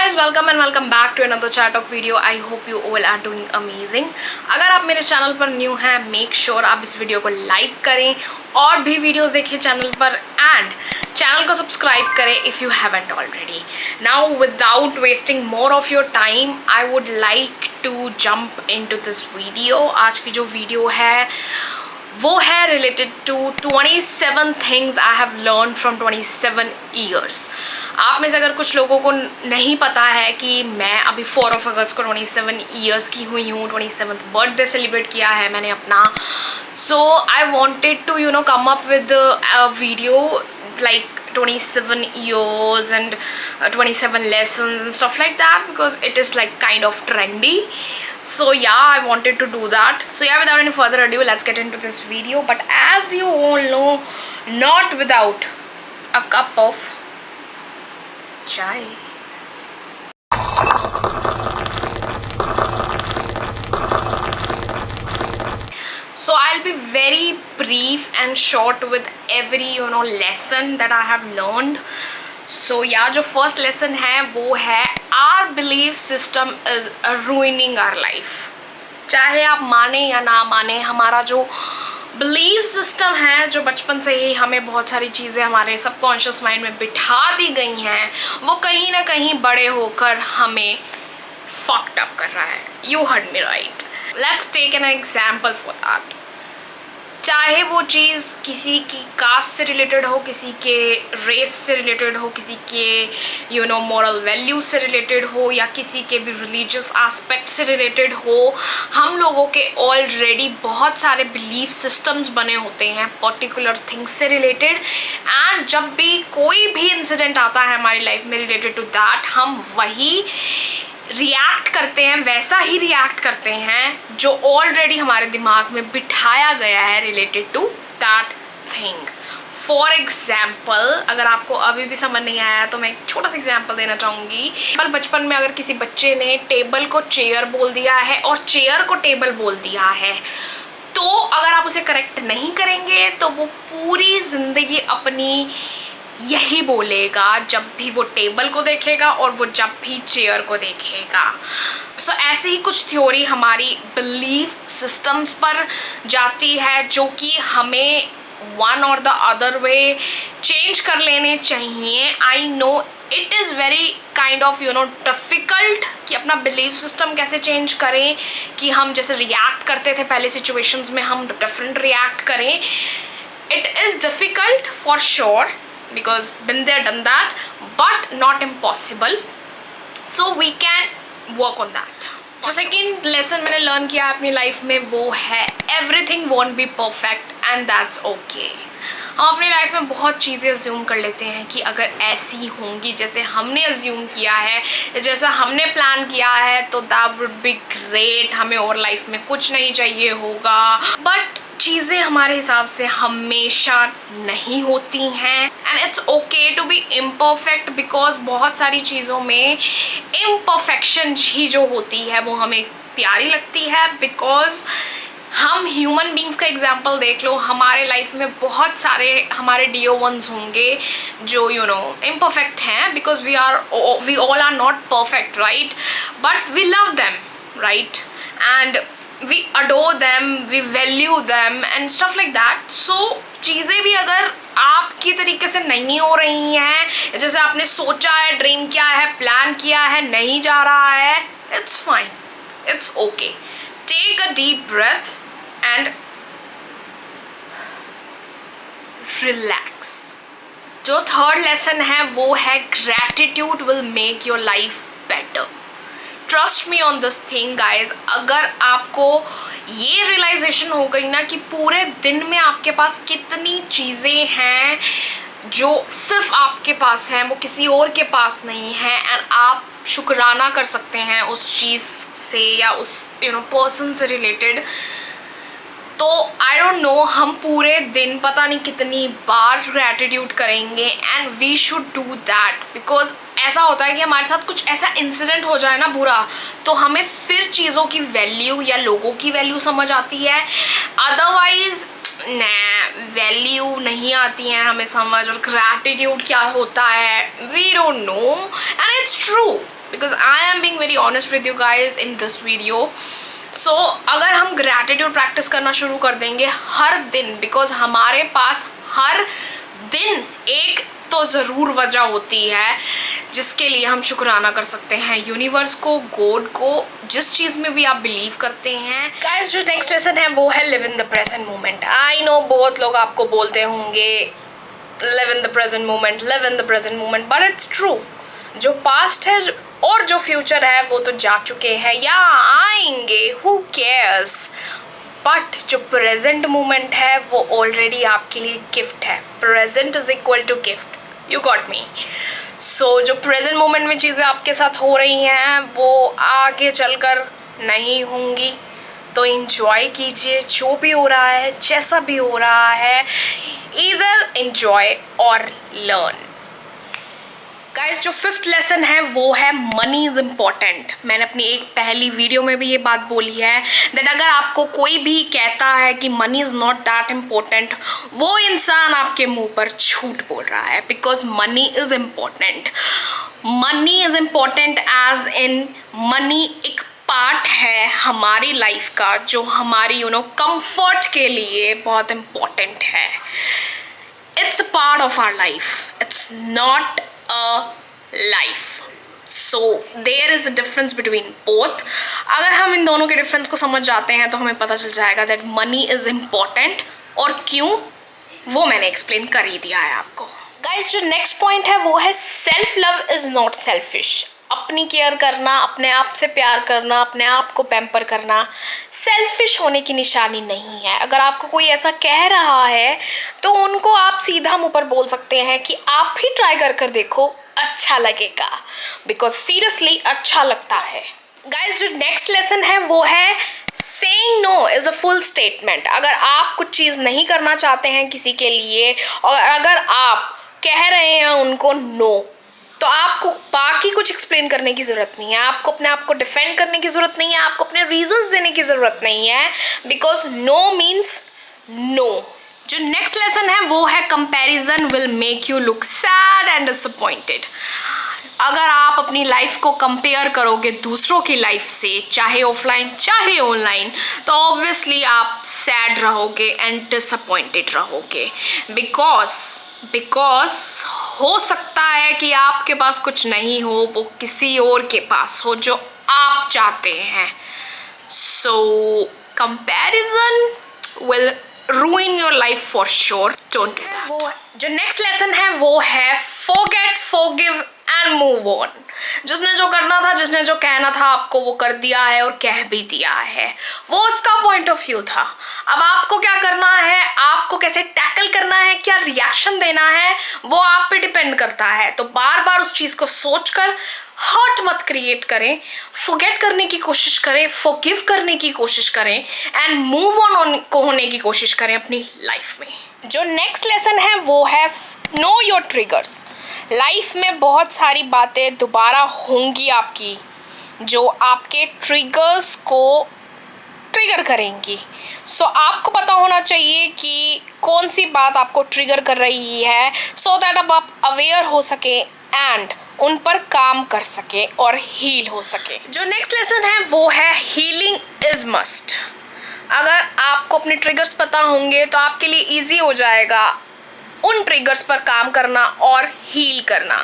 guys, welcome and welcome back to another chat talk video. I hope you all are doing amazing. अगर आप मेरे channel पर new हैं, make sure आप इस वीडियो को लाइक करें और भी वीडियोस देखिए चैनल पर एंड चैनल को सब्सक्राइब करें if you haven't already. Now without wasting more of your time I would like to jump into this video. आज की जो वीडियो है वो है related to 27 things I have learn from 27 years. आप में से अगर कुछ लोगों को नहीं पता है कि मैं अभी 4 अगस्त को 27 ईयर्स की हुई हूँ, 27th बर्थडे सेलिब्रेट किया है मैंने अपना. So I wanted to come up with a video like 27 years and 27 lessons and stuff like that because it is like kind of trendy. So yeah, I wanted to do that. So yeah, without any further ado, let's get into this video. But as you all know, not without a cup of chai. So I'll be very brief and short with every lesson that I have learned. So yeah, जो first lesson है वो है our belief system is ruining our life. चाहे आप माने या ना माने, हमारा जो बिलीफ सिस्टम है जो बचपन से ही हमें बहुत सारी चीज़ें हमारे सबकॉन्शियस माइंड में बिठा दी गई हैं, वो कहीं ना कहीं बड़े होकर हमें फक्ड अप कर रहा है. You heard me right. Let's take an example for that. चाहे वो चीज़ किसी की कास्ट से रिलेटेड हो, किसी के रेस से रिलेटेड हो, किसी के मोरल वैल्यूज से रिलेटेड हो या किसी के भी रिलीजियस एस्पेक्ट से रिलेटेड हो, हम लोगों के ऑलरेडी बहुत सारे बिलीफ सिस्टम्स बने होते हैं पर्टिकुलर थिंग्स से रिलेटेड. एंड जब भी कोई भी इंसिडेंट आता है हमारी लाइफ में रिलेटेड टू दैट, हम वही रिएक्ट करते हैं, वैसा ही रिएक्ट करते हैं जो ऑलरेडी हमारे दिमाग में बिठाया गया है related to that thing. For example, अगर आपको अभी भी समझ नहीं आया तो मैं एक छोटा सा एग्जाम्पल देना चाहूँगी. कल बचपन में अगर किसी बच्चे ने टेबल को चेयर बोल दिया है और चेयर को टेबल बोल दिया है, तो अगर आप उसे करेक्ट नहीं करेंगे तो वो पूरी ज़िंदगी अपनी यही बोलेगा जब भी वो टेबल को देखेगा और वो जब भी चेयर को देखेगा. सो ऐसे ही कुछ थ्योरी हमारी बिलीफ सिस्टम्स पर जाती है जो कि हमें वन और द अदर वे चेंज कर लेने चाहिए. I know it is very kind of difficult कि अपना बिलीफ सिस्टम कैसे चेंज करें, कि हम जैसे रिएक्ट करते थे पहले सिचुएशंस में हम डिफरेंट रिएक्ट करें. It is difficult for sure because been there done that, but not impossible. So we can work on that. जो सेकेंड लेसन मैंने लर्न किया अपनी लाइफ में वो है everything won't be perfect and that's okay. हम अपनी लाइफ में बहुत चीज़ें अज्यूम कर लेते हैं कि अगर ऐसी होंगी जैसे हमने अज्यूम किया है, जैसा हमने प्लान किया है, तो दैट वुड बी ग्रेट, हमें और लाइफ में कुछ नहीं चाहिए होगा. बट चीज़ें हमारे हिसाब से हमेशा नहीं होती हैं and it's okay to be imperfect because बहुत सारी चीज़ों में इम्परफेक्शन ही जो होती है वो हमें प्यारी लगती है. बिकॉज हम ह्यूमन बींग्स का एग्जाम्पल देख लो, हमारे लाइफ में बहुत सारे हमारे डियर वंस होंगे जो इम्परफेक्ट हैं because we all are not perfect right, but we love them right and we adore them, we value them and stuff like that. So चीज़ें भी अगर आपकी तरीके से नहीं हो रही हैं, जैसे आपने सोचा है, ड्रीम किया है, प्लान किया है, नहीं जा रहा है, it's fine, it's okay. Take a deep breath and relax. जो थर्ड लेसन है वो है gratitude will make your life better. Trust me on this thing guys. अगर आपको ये रियलाइजेशन हो गई ना कि पूरे दिन में आपके पास कितनी चीज़ें हैं जो सिर्फ आपके पास हैं, वो किसी और के पास नहीं है, एंड आप शुक्राना कर सकते हैं उस चीज़ से या उस पर्सन से रिलेटेड, तो आई डोंट नो हम पूरे दिन पता नहीं कितनी बार ग्रैटिट्यूड करेंगे. And we should do that because ऐसा होता है कि हमारे साथ कुछ ऐसा इंसिडेंट हो जाए ना बुरा, तो हमें फिर चीज़ों की वैल्यू या लोगों की वैल्यू समझ आती है. अदरवाइज वैल्यू नहीं आती है हमें समझ. और ग्रैटिट्यूड क्या होता है we don't know and it's true because I am being very honest with you guys in this video. So अगर हम ग्रैटिट्यूड प्रैक्टिस करना शुरू कर देंगे हर दिन, बिकॉज हमारे पास हर दिन एक तो ज़रूर वजह होती है जिसके लिए हम शुक्राना कर सकते हैं यूनिवर्स को, गॉड को, जिस चीज़ में भी आप बिलीव करते हैं। गाइस जो नेक्स्ट लेसन है वो है live in the present moment. I know बहुत लोग आपको बोलते होंगे live in the present moment, live in the present moment, but it's true. जो पास्ट है और जो फ्यूचर है वो तो जा चुके हैं या आएंगे, हु केयर्स, बट जो प्रेजेंट मोमेंट है वो ऑलरेडी आपके लिए गिफ्ट है। Present is equal to gift, you got me. So जो प्रेजेंट मोमेंट में चीज़ें आपके साथ हो रही हैं वो आगे चलकर नहीं होंगी, तो इंजॉय कीजिए जो भी हो रहा है, जैसा भी हो रहा है, ईदर इंजॉय और लर्न। गाइस जो फिफ्थ लेसन है वो है मनी इज़ इम्पॉर्टेंट। मैंने अपनी एक पहली वीडियो में भी ये बात बोली है दैट अगर आपको कोई भी कहता है कि money is not that important, वो इंसान आपके मुंह पर झूठ बोल रहा है, because money is important. Money is important as in money एक पार्ट है हमारी लाइफ का जो हमारी कंफर्ट के लिए बहुत इम्पॉर्टेंट है। It's a part of our life, it's not a life. So there is a difference between both. अगर हम इन दोनों के डिफरेंस को समझ जाते हैं तो हमें पता चल जाएगा that money is important, और क्यों वो मैंने एक्सप्लेन कर ही दिया है आपको। गाइस जो नेक्स्ट पॉइंट है वो है self love is not selfish. अपनी केयर करना, अपने आप से प्यार करना, अपने आप को पैम्पर करना सेल्फिश होने की निशानी नहीं है। अगर आपको कोई ऐसा कह रहा है तो उनको आप सीधा मुंह पर बोल सकते हैं कि आप भी ट्राई कर देखो, अच्छा लगेगा, बिकॉज सीरियसली अच्छा लगता है। गाइस जो नेक्स्ट लेसन है वो है saying no is a full statement. अगर आप कुछ चीज़ नहीं करना चाहते हैं किसी के लिए और अगर आप कह रहे हैं उनको नो, तो आपको बाकी कुछ एक्सप्लेन करने की ज़रूरत नहीं है, आपको अपने आप को डिफेंड करने की ज़रूरत नहीं है, आपको अपने रीजंस देने की ज़रूरत नहीं है, बिकॉज नो मीन्स नो। जो नेक्स्ट लेसन है वो है comparison will make you look sad and disappointed. अगर आप अपनी लाइफ को कंपेयर करोगे दूसरों की लाइफ से, चाहे ऑफलाइन चाहे ऑनलाइन, तो ऑब्वियसली आप सैड रहोगे एंड डिसअपॉइंटेड रहोगे, बिकॉज हो सकता है कि आपके पास कुछ नहीं हो, वो किसी और के पास हो जो आप चाहते हैं। So comparison will ruin your life for sure. Don't do that. जो नेक्स्ट लेसन है वो है forget, forgive and move on. जिसने जो करना था, जिसने जो कहना था आपको वो कर दिया है और कह भी दिया है, वो उसका पॉइंट ऑफ व्यू था। अब आपको क्या करना है, आपको कैसे टैकल करना है, क्या रिएक्शन देना है, वो आप पे डिपेंड करता है। तो बार बार उस चीज़ को सोचकर हर्ट मत क्रिएट करें, फॉरगेट करने की कोशिश करें, फॉरगिव करने की कोशिश करें एंड मूव ऑन होने की कोशिश करें अपनी लाइफ में। जो नेक्स्ट लेसन है वो है नो योर ट्रिगर्स। लाइफ में बहुत सारी बातें दोबारा होंगी आपकी जो आपके ट्रिगर्स को ट्रिगर करेंगी। सो आपको पता होना चाहिए कि कौन सी बात आपको ट्रिगर कर रही है, सो दैट अब आप अवेयर हो सके एंड उन पर काम कर सके और हील हो सके। जो नेक्स्ट लेसन है वो है हीलिंग इज मस्ट। अगर आपको अपने ट्रिगर्स पता होंगे तो आपके लिए इजी हो जाएगा उन ट्रिगर्स पर काम करना और हील करना,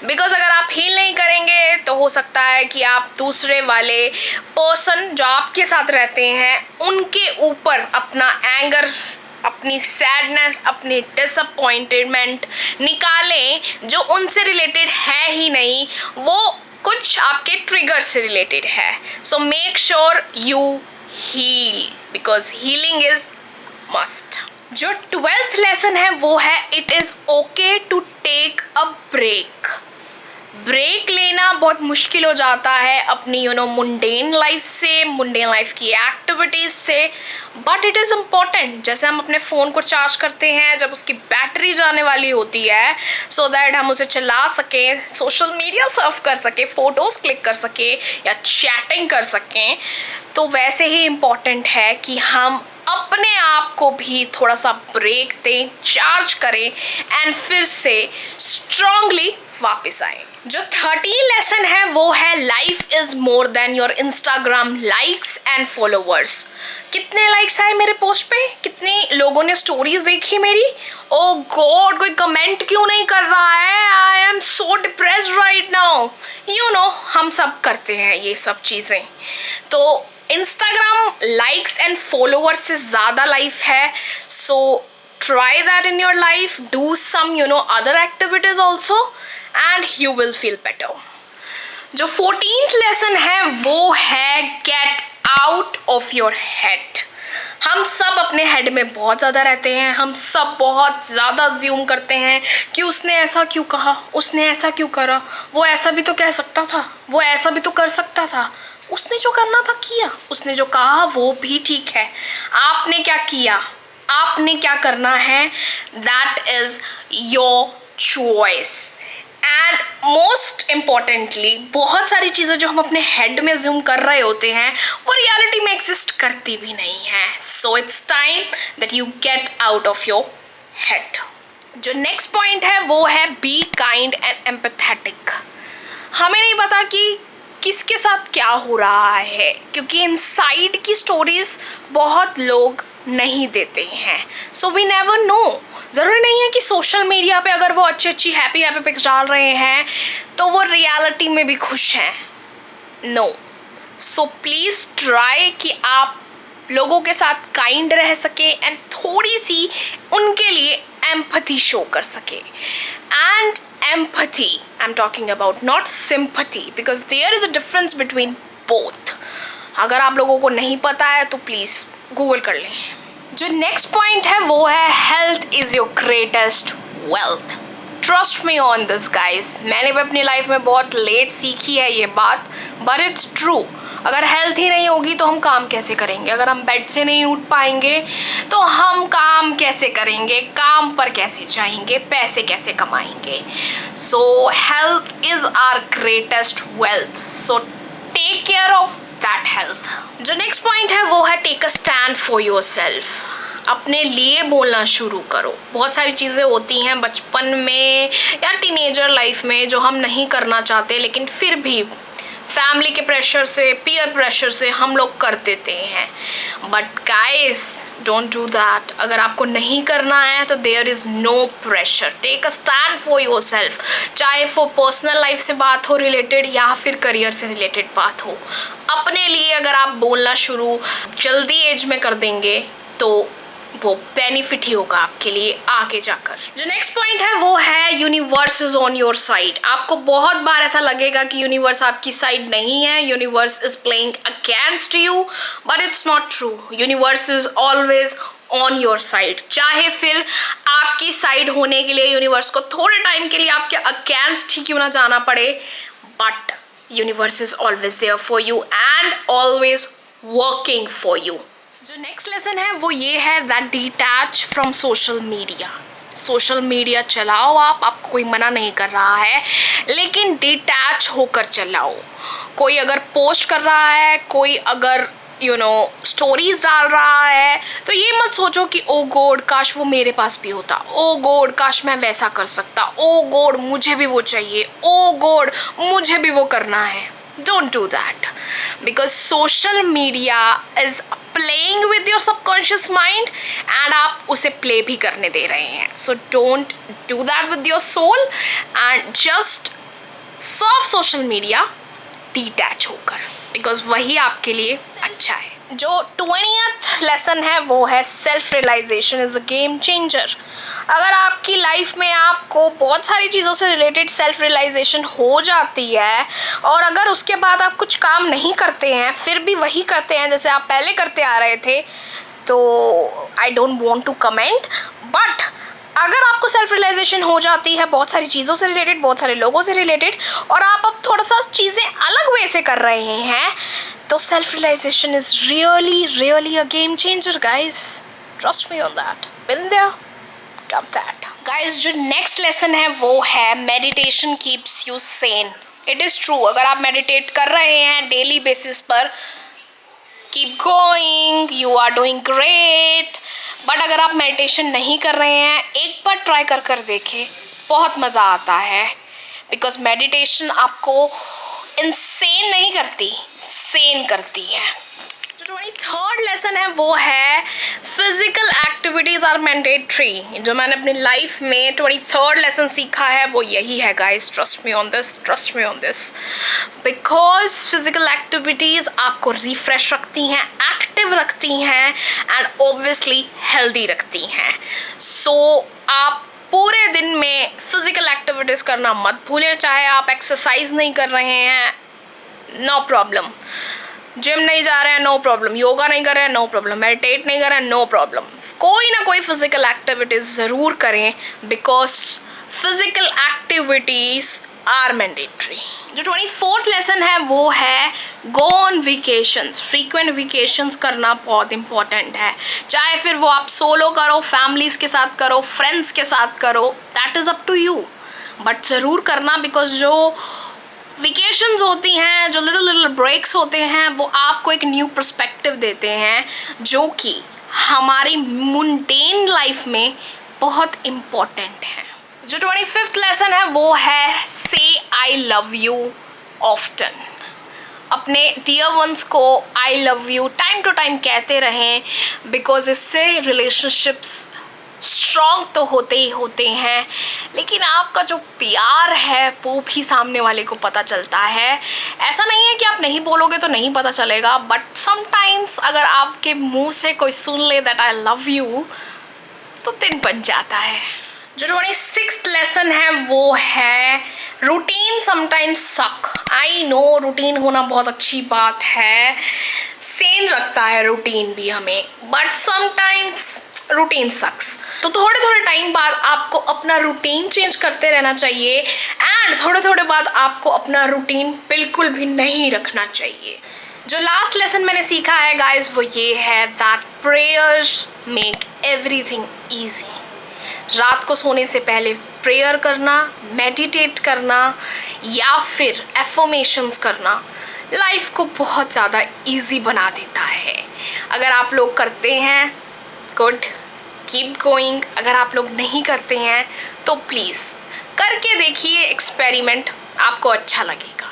बिकॉज अगर आप हील नहीं करेंगे तो हो सकता है कि आप दूसरे वाले पर्सन जो आपके साथ रहते हैं उनके ऊपर अपना एंगर, अपनी सैडनेस, अपनी डिसअपॉइंटमेंट निकालें जो उनसे रिलेटेड है ही नहीं, वो कुछ आपके ट्रिगर से रिलेटेड है। So make sure you heal, because healing is must. जो 12th लेसन है वो है it is okay to take a break. Break लेना बहुत मुश्किल हो जाता है अपनी मुंडेन लाइफ से, मुंडेन लाइफ की एक्टिविटीज़ से, बट इट इज़ इम्पॉर्टेंट। जैसे हम अपने फ़ोन को चार्ज करते हैं जब उसकी बैटरी जाने वाली होती है, सो दैट हम उसे चला सकें, सोशल मीडिया सर्फ कर सकें, फ़ोटोज़ क्लिक कर सकें या चैटिंग कर सकें, तो वैसे ही इम्पॉर्टेंट है कि हम अपने आप को भी थोड़ा सा ब्रेक दें, चार्ज करें एंड फिर से स्ट्रांगली वापस आए। जो 13 लेसन है वो है is more than your Instagram likes and followers. कितने लाइक्स आए मेरे पोस्ट पे, कितने लोगों ने स्टोरीज देखी मेरी? ओ गॉड, कोई कमेंट क्यों नहीं कर रहा है? I am so depressed right now. You know, हम सब करते हैं ये सब चीज़ें। तो इंस्टाग्राम लाइक्स एंड फॉलोवर्स से ज़्यादा लाइफ है। सो try that in your life, do some other activities also, and you will feel better. जो 14th lesson है वो है get out of your head. हम सब अपने हेड में बहुत ज़्यादा रहते हैं, हम सब बहुत ज़्यादा ज्यूम करते हैं कि उसने ऐसा क्यों कहा, उसने ऐसा क्यों करा, वो ऐसा भी तो कह सकता था, वो ऐसा भी तो कर सकता था, उसने जो करना था किया, उसने जो कहा वो भी ठीक है, आपने क्या किया, आपने क्या करना है, that is your choice. And most importantly, बहुत सारी चीज़ें जो हम अपने हेड में ज्यूम कर रहे होते हैं वो रियलिटी में एग्जिस्ट करती भी नहीं है। So it's time that you get out of your head. जो नेक्स्ट पॉइंट है वो है बी काइंड एंड एम्पैथेटिक। हमें नहीं पता कि किसके साथ क्या हो रहा है, क्योंकि इनसाइड की स्टोरीज बहुत लोग नहीं देते हैं। So we never know. ज़रूरी नहीं है कि सोशल मीडिया पे अगर वो अच्छी हैप्पी पिक्स डाल रहे हैं तो वो रियलिटी में भी खुश हैं। नो। सो प्लीज़ ट्राई कि आप लोगों के साथ काइंड रह सके एंड थोड़ी सी उनके लिए एम्पैथी शो कर सके। And empathy I'm talking about, not sympathy, because there is a difference between both. अगर आप लोगों को नहीं पता है तो प्लीज़ गूगल कर लें। जो नेक्स्ट पॉइंट है वो है health is your greatest wealth. Trust me on this guys. मैंने भी अपनी लाइफ में बहुत लेट सीखी है ये बात, बट इट्स ट्रू। अगर हेल्थ ही नहीं होगी तो हम काम कैसे करेंगे? अगर हम बेड से नहीं उठ पाएंगे तो हम काम कैसे करेंगे? काम पर कैसे जाएंगे? पैसे कैसे कमाएंगे? So health is our greatest wealth. So take care of that health. जो नेक्स्ट पॉइंट है वो है take a stand for your self. अपने लिए बोलना शुरू करो। बहुत सारी चीज़ें होती हैं बचपन में या टीनेजर लाइफ में जो हम नहीं करना चाहते, लेकिन फिर भी फैमिली के प्रेशर से, पीयर प्रेशर से हम लोग कर देते हैं। But guys, don't do that. अगर आपको नहीं करना है तो there is no pressure. Take a stand for your self. चाहे वो पर्सनल लाइफ से बात हो रिलेटेड या फिर करियर से रिलेटेड बात हो, अपने लिए अगर आप बोलना शुरू जल्दी एज में कर देंगे तो वो बेनिफिट ही होगा आपके लिए आगे जाकर। जो नेक्स्ट पॉइंट है वो है universe is on your side. आपको बहुत बार ऐसा लगेगा कि यूनिवर्स आपकी साइड नहीं है, universe is playing against you, but it's not true. Universe is always on your side. चाहे फिर आपकी साइड होने के लिए यूनिवर्स को थोड़े टाइम के लिए आपके अगेंस्ट ही क्यों ना जाना पड़े, but universe is always there for you and always working for you. जो नेक्स्ट लेसन है वो ये है that detach from social media. Social media चलाओ आप, आपको कोई मना नहीं कर रहा है, लेकिन डिटैच होकर चलाओ। कोई अगर पोस्ट कर रहा है, कोई अगर स्टोरीज डाल रहा है, तो ये मत सोचो कि ओ गॉड काश वो मेरे पास भी होता, ओ गॉड काश मैं वैसा कर सकता, ओ गॉड मुझे भी वो चाहिए, ओ गॉड मुझे भी वो करना है। Don't do that, because social media is playing with your subconscious mind and आप उसे play भी करने दे रहे हैं। So don't do that with your soul and just surf social media detach होकर, because वही आपके लिए अच्छा है। जो 20th लेसन है वो है self realisation is a game changer. अगर आपकी लाइफ में आपको बहुत सारी चीज़ों से रिलेटेड सेल्फ रियलाइजेशन हो जाती है और अगर उसके बाद आप कुछ काम नहीं करते हैं, फिर भी वही करते हैं जैसे आप पहले करते आ रहे थे, तो I don't want to comment. But अगर आपको सेल्फ रियलाइजेशन हो जाती है बहुत सारी चीज़ों से रिलेटेड, बहुत सारे लोगों से रिलेटेड, और आप अब थोड़ा सा चीज़ें अलग वे से कर रहे हैं, तो self realisation is really a game changer guys. Trust me on that. Been there, done that. Guys जो नेक्स्ट लेसन है वो है meditation keeps you sane. It is true, अगर आप मेडिटेट कर रहे हैं डेली बेसिस पर, keep going, you are doing great. But अगर आप मेडिटेशन नहीं कर रहे हैं, एक बार ट्राई कर देखें, बहुत मज़ा आता है। बिकॉज मेडिटेशन आपको इंसेन नहीं करती, सेन करती है। जो 23rd लेसन है वो है फिजिकल एक्टिविटीज आर मैंडेटरी। जो मैंने अपनी लाइफ में 23rd लेसन सीखा है वो यही है guys, trust me on this, because physical activities आपको रिफ्रेश रखती हैं, एक्टिव रखती हैं एंड ऑब्वियसली हेल्दी रखती हैं। सो आप पूरे दिन में फिजिकल एक्टिविटीज करना मत भूलें, चाहे आप एक्सरसाइज नहीं कर रहे हैं, नो प्रॉब्लम, जिम नहीं जा रहे हैं, नो प्रॉब्लम, योगा नहीं कर रहे हैं, नो प्रॉब्लम, मेडिटेट नहीं कर रहे हैं, नो प्रॉब्लम, कोई ना कोई फिजिकल एक्टिविटीज ज़रूर करें, because physical activities are mandatory. जो 24th लेसन है वो है go on vacations. Frequent vacations करना बहुत इंपॉर्टेंट है, चाहे फिर वो आप सोलो करो, फैमिलीज के साथ करो, फ्रेंड्स के साथ करो, that is up to you, but ज़रूर करना, बिकॉज जो वेकेशंस होती हैं, जो लिटिल ब्रेक्स होते हैं, वो आपको एक न्यू पर्सपेक्टिव देते हैं जो कि हमारी मुंडेन लाइफ में बहुत इम्पॉर्टेंट है। जो 25th लेसन है वो है say I love you often. अपने डियर वंस को I love you time to time कहते रहें, बिकॉज इससे रिलेशनशिप्स स्ट्रॉन्ग तो होते ही होते हैं, लेकिन आपका जो प्यार है वो भी सामने वाले को पता चलता है। ऐसा नहीं है कि आप नहीं बोलोगे तो नहीं पता चलेगा, बट समटाइम्स अगर आपके मुंह से कोई सुन ले दैट आई लव यू तो दिन बन जाता है। जो 26th लेसन है वो है रूटीन समटाइम्स सक। आई नो रूटीन होना बहुत अच्छी बात है, सेन रखता है रूटीन भी हमें, बट समटाइम्स रूटीन सक्स। तो थोड़े थोड़े टाइम बाद आपको अपना रूटीन चेंज करते रहना चाहिए एंड थोड़े थोड़े बाद आपको अपना रूटीन बिल्कुल भी नहीं रखना चाहिए। जो लास्ट लेसन मैंने सीखा है गाइस वो ये है that prayers make everything easy. रात को सोने से पहले प्रेयर करना, मेडिटेट करना या फिर एफर्मेशंस करना लाइफ को बहुत ज़्यादा ईजी बना देता है। अगर आप लोग करते हैं गुड, कीप गोइंग। अगर आप लोग नहीं करते हैं तो प्लीज़ करके देखिए एक्सपेरिमेंट, आपको अच्छा लगेगा।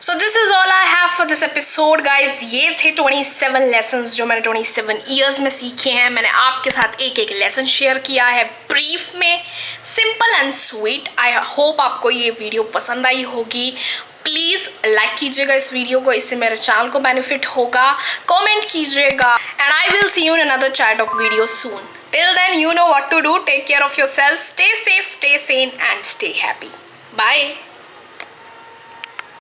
So this is all I have for this episode guys. ये थे 27 लेसन्स जो मैंने 27 ईयर्स में सीखे हैं। मैंने आपके साथ एक एक लेसन शेयर किया है ब्रीफ में, simple and sweet. I hope आपको ये वीडियो पसंद आई होगी। प्लीज़ लाइक कीजिएगा इस वीडियो को, इससे मेरे चैनल को बेनिफिट होगा। कमेंट कीजिएगा and I will see you in another chat of video soon. Till then you know what to do. Take care of yourself, stay safe, stay sane and stay happy. Bye.